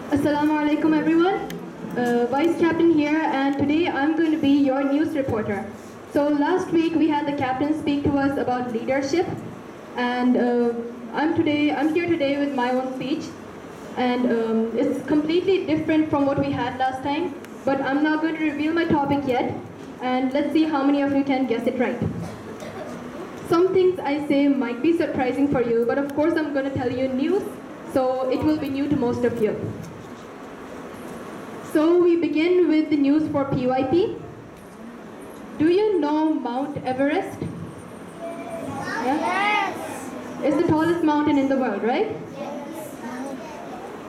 Assalamu alaikum everyone. Vice Captain here, and today I'm going to be your news reporter. So last week we had the captain speak to us about leadership, and I'm here today with my own speech, and it's completely different from what we had last time. But I'm not going to reveal my topic yet, and let's see how many of you can guess it right. Some things I say might be surprising for you, but of course I'm going to tell you news, so it will be new to most of you. So we begin with the news for PYP. Do you know Mount Everest? Yes. It's the tallest mountain in the world, right? Yes.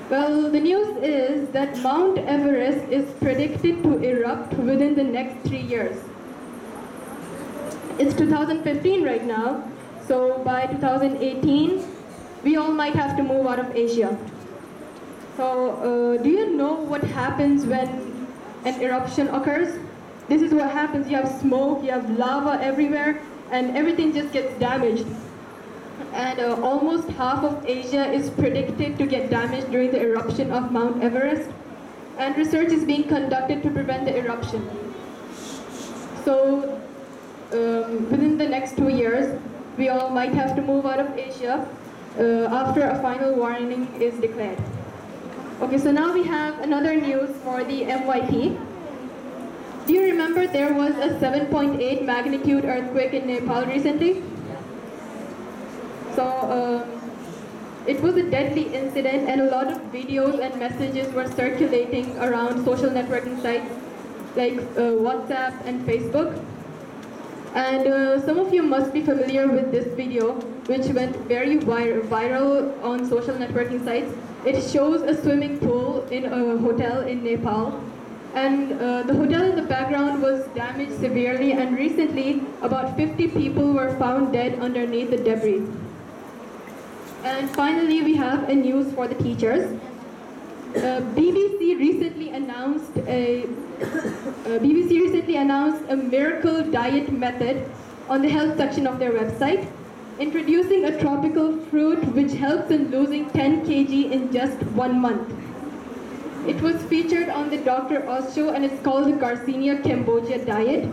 Well, the news is that Mount Everest is predicted to erupt within the next 3 years. It's 2015 right now, so by 2018, we all might have to move out of Asia. So, do you know what happens when an eruption occurs? This is what happens. You have smoke, you have lava everywhere, and everything just gets damaged. And almost half of Asia is predicted to get damaged during the eruption of Mount Everest. And research is being conducted to prevent the eruption. So, within the next 2 years, we all might have to move out of Asia after a final warning is declared. Okay, so now we have another news for the MYP. Do you remember there was a 7.8 magnitude earthquake in Nepal recently? So it was a deadly incident, and a lot of videos and messages were circulating around social networking sites like WhatsApp and Facebook. And some of you must be familiar with this video, which went very viral on social networking sites. It shows a swimming pool in a hotel in Nepal. And the hotel in the background was damaged severely, and recently about 50 people were found dead underneath the debris. And finally, we have a news for the teachers. BBC recently announced a miracle diet method on the health section of their website, introducing a tropical fruit which helps in losing 10 kg in just 1 month. It was featured on the Dr. Oz show, and it's called the Garcinia Cambodia diet.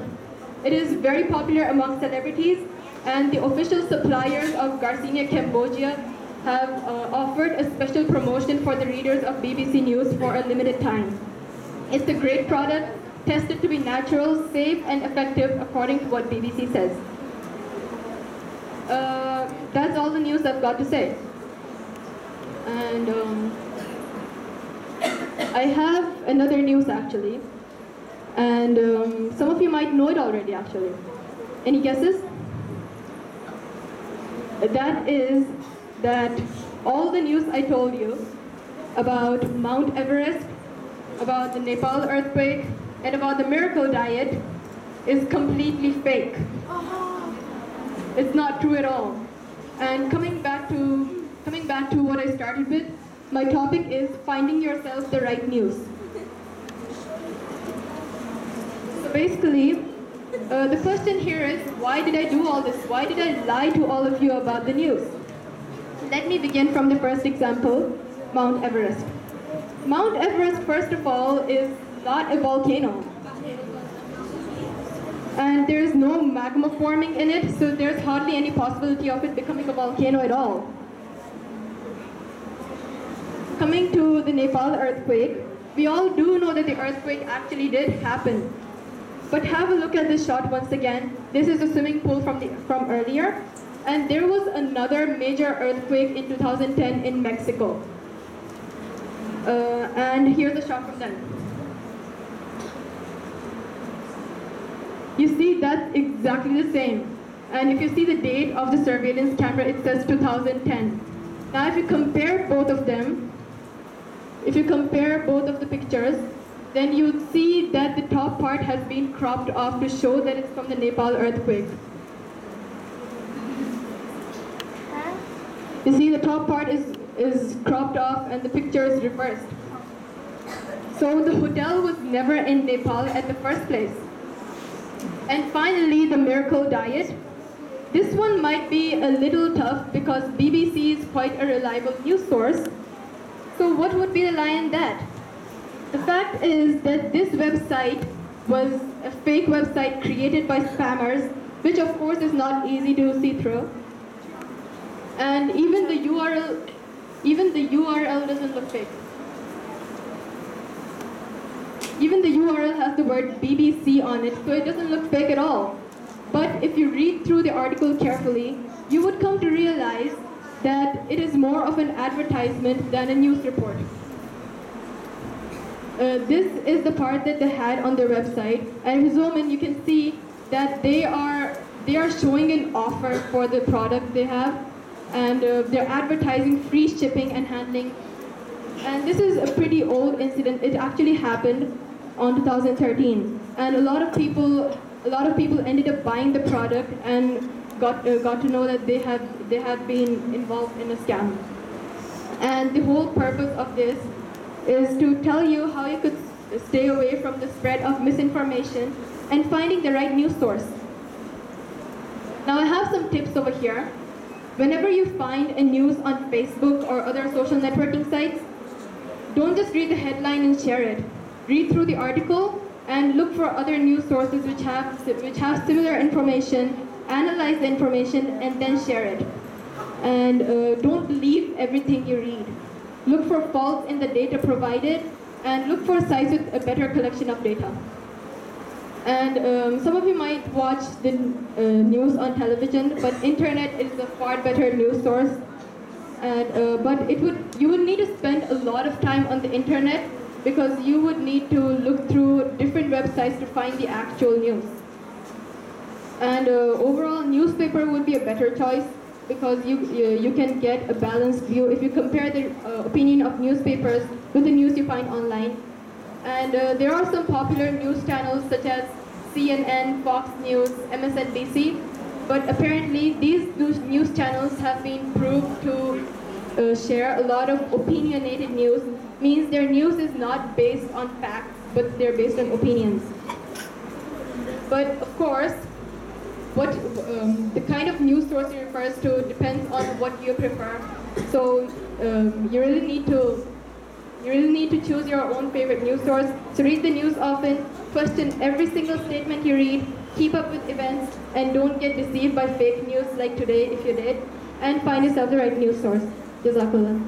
It is very popular among celebrities, and the official suppliers of Garcinia Cambodia have offered a special promotion for the readers of BBC News for a limited time. It's a great product, tested to be natural, safe, and effective according to what BBC says. That's all the news I've got to say. And I have another news actually. And some of you might know it already actually. Any guesses? That is that all the news I told you about Mount Everest, about the Nepal earthquake, and about the miracle diet is completely fake. It's not true at all. And coming back to what I started with, my topic is finding yourself the right news. So basically, the question here is, why did I do all this? Why did I lie to all of you about the news? Let me begin from the first example, Mount Everest. Mount Everest, first of all, is not a volcano. And there's no magma forming in it, so there's hardly any possibility of it becoming a volcano at all. Coming to the Nepal earthquake, we all do know that the earthquake actually did happen. But have a look at this shot once again. This is a swimming pool from earlier. And there was another major earthquake in 2010 in Mexico. And here's a shot from then. You see, that's exactly the same. And if you see the date of the surveillance camera, it says 2010. Now if you compare both of them, if you compare both of the pictures, then you'd see that the top part has been cropped off to show that it's from the Nepal earthquake. You see, the top part is cropped off and the picture is reversed. So the hotel was never in Nepal at the first place. And finally, the miracle diet. This one might be a little tough because BBC is quite a reliable news source. So what would be the lie in that? The fact is that this website was a fake website created by spammers, which of course is not easy to see through. And even the URL doesn't look fake. Even the URL has the word BBC on it, so it doesn't look fake at all. But if you read through the article carefully, you would come to realize that it is more of an advertisement than a news report. This is the part that they had on their website, and if you zoom in, you can see that they are showing an offer for the product they have, and they're advertising free shipping and handling. And this is a pretty old incident. It actually happened on 2013, and a lot of people ended up buying the product and got to know that they have been involved in a scam. And the whole purpose of this is to tell you how you could stay away from the spread of misinformation and finding the right news source. Now I have some tips over here. Whenever you find a news on Facebook or other social networking sites, don't just read the headline and share it. Read through the article and look for other news sources which have similar information, analyze the information, and then share it. And don't believe everything you read. Look for faults in the data provided, and look for sites with a better collection of data. And some of you might watch the news on television, but internet is a far better news source. And, but you would need to spend a lot of time on the internet, because you would need to look through different websites to find the actual news. And overall, newspaper would be a better choice, because you can get a balanced view if you compare the opinion of newspapers with the news you find online. And there are some popular news channels such as CNN, Fox News, MSNBC, but apparently these news channels have been proved to share a lot of opinionated news, means their news is not based on facts, but they're based on opinions. But of course, what the kind of news source it refers to depends on what you prefer. So you really need to choose your own favorite news source. So read the news often, question every single statement you read, keep up with events, and don't get deceived by fake news like today if you did, and find yourself the right news source. Jazakallah.